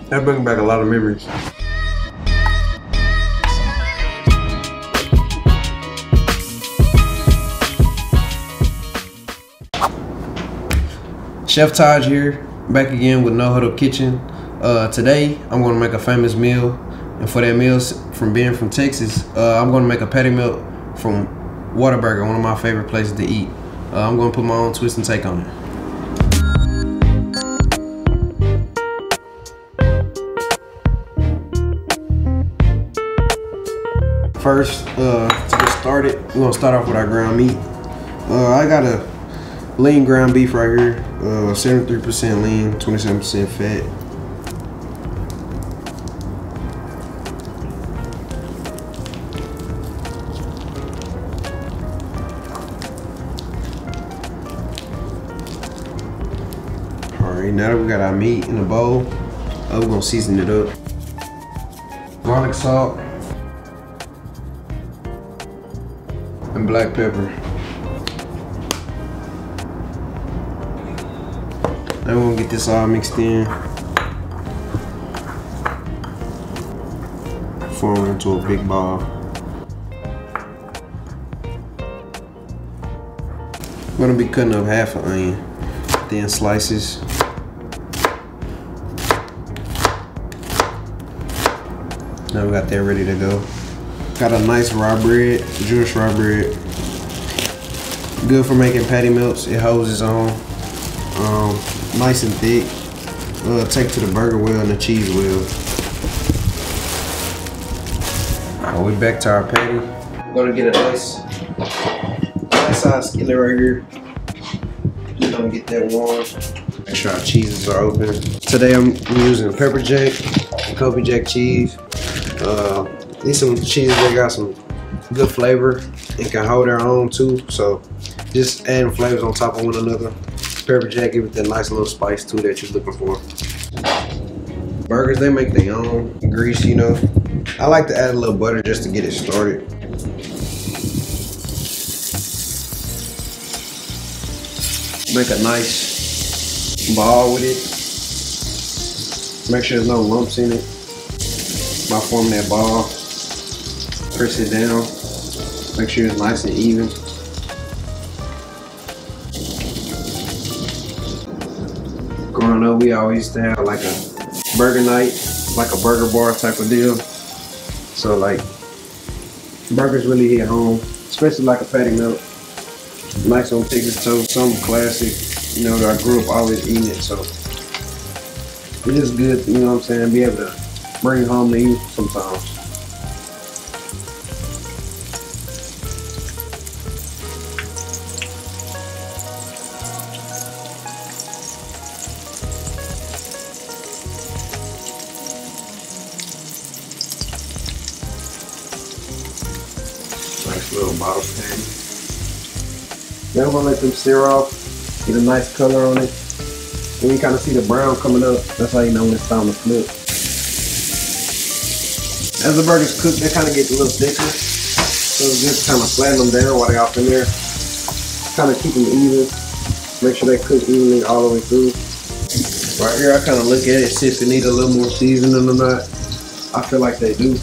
That brings back a lot of memories. Chef Tahj here, back again with No Huddle Kitchen. Today, I'm going to make a famous meal. And for that meal, from being from Texas, I'm going to make a patty melt from Whataburger, one of my favorite places to eat. I'm going to put my own twist and take on it. First, to get started, we're going to start off with our ground meat. I got a lean ground beef right here, 73% lean, 27% fat. Alright, now that we got our meat in a bowl, we're gonna season it up. Garlic salt and black pepper. Now we're gonna get this all mixed in, form it into a big ball. I'm gonna be cutting up half an onion, thin slices. Now we got that ready to go. Got a nice raw bread, Jewish raw bread. Good for making patty melts. It holds its own. Nice and thick. Take to the burger well and the cheese well. We back to our patty. We're gonna get a nice size skillet right here. Just gonna get that warm. Make sure our cheeses are open. Today I'm using pepper jack and Kobe jack cheese. These some cheeses that got some good flavor and can hold their own too. So just adding flavors on top of one another. Pepper jack give it that nice little spice too that you're looking for. Burgers, they make their own grease, you know. I like to add a little butter just to get it started. Make a nice ball with it. Make sure there's no lumps in it. By forming that ball, press it down. Make sure it's nice and even. Growing up, we always used to have like a burger night, like a burger bar type of deal. So like, burgers really hit home, especially like a patty melt. Nice on Texas toast, something classic. You know, I grew up always eating it, so it is good, you know what I'm saying, be able to bring it home to eat sometimes. Nice little bottle patty. Then we're gonna let them sear off, get a nice color on it. When you kind of see the brown coming up, that's how you know when it's time to flip. As the burgers cook, they kind of get a little thicker. So just kind of flatten them down while they're off in there. Kind of keep them even. Make sure they cook evenly all the way through. Right here, I kind of look at it, see if it needs a little more seasoning or not. I feel like they do.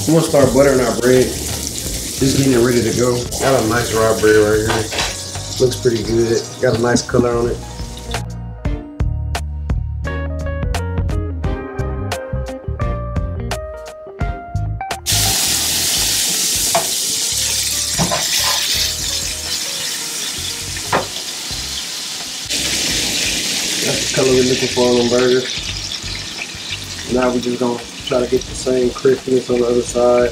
I'm gonna start buttering our bread. Just getting it ready to go. Got a nice raw bread right here. Looks pretty good. Got a nice color on it. That's the color we're looking for on them burgers. Now we're just gonna try to get the same crispiness on the other side.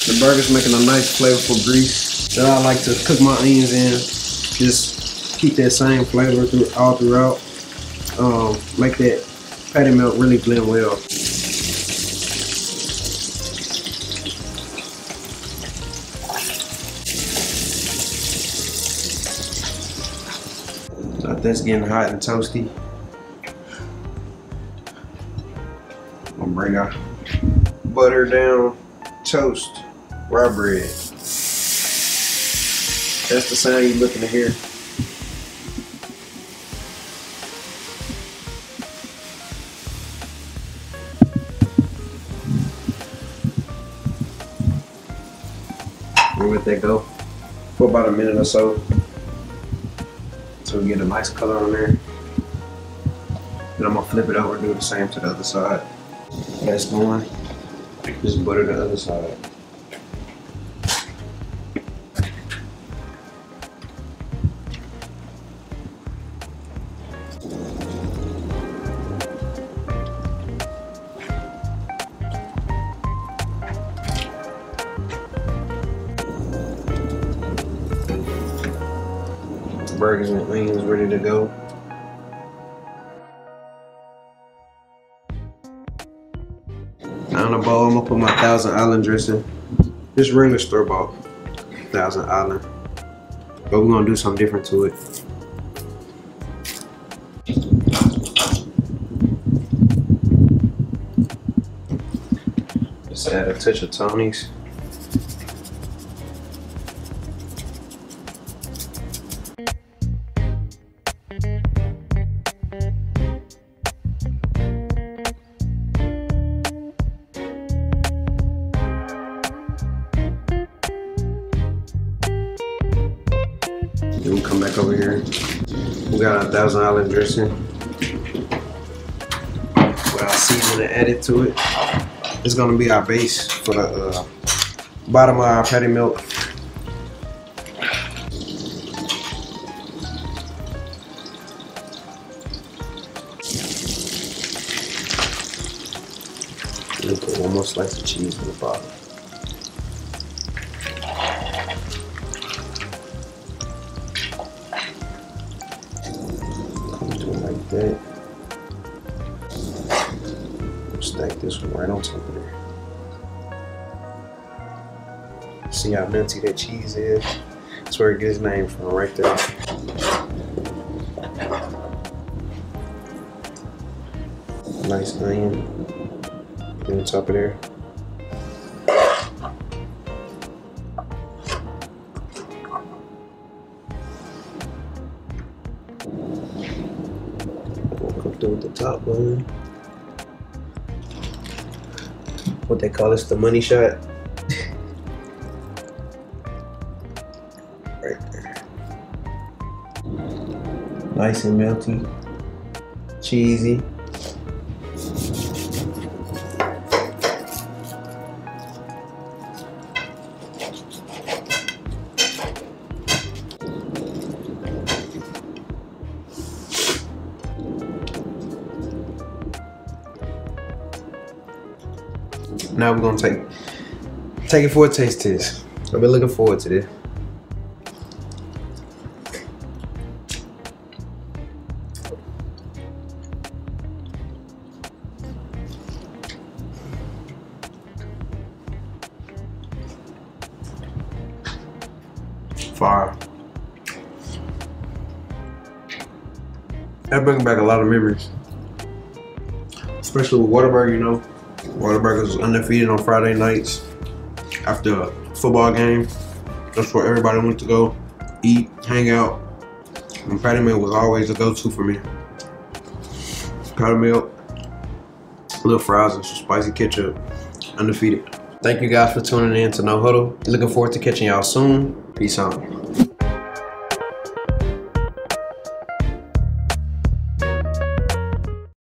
The burger's making a nice flavorful grease that I like to cook my onions in. Just keep that same flavor all throughout. Make that patty melt really blend well. So I that's getting hot and toasty, I'm gonna bring our butter down, toast, rye bread. That's the sound you're looking to hear. We'll let that go for about a minute or so we get a nice color on there. Then I'm gonna flip it over and do the same to the other side. That's going. Just butter the other side. Burgers and onions ready to go. On a bowl, I'm gonna put my Thousand Island dressing. Just regular store-bought Thousand Island, but we're gonna do something different to it. Just add a touch of Tony's. Then we come back over here. We got our Thousand Island dressing with our seasoning added to it. It's gonna be our base for the bottom of our patty melt. And put one more slice of cheese in the bottom. Like that. Stack this one right on top of there. See how melty that cheese is? That's where it gets its name from, right there. Nice onion on top of there. With the top bun. What they call this, the money shot. Right there. Nice and melty. Cheesy. Now we're gonna take it for a taste test. I've been looking forward to this. Fire. That brings back a lot of memories, especially with Whataburger. You know, Whataburger was undefeated on Friday nights after a football game. That's where everybody went to go eat, hang out. And patty melt was always a go-to for me. Patty melt, little fries and some spicy ketchup, undefeated. Thank you guys for tuning in to No Huddle. Looking forward to catching y'all soon. Peace out.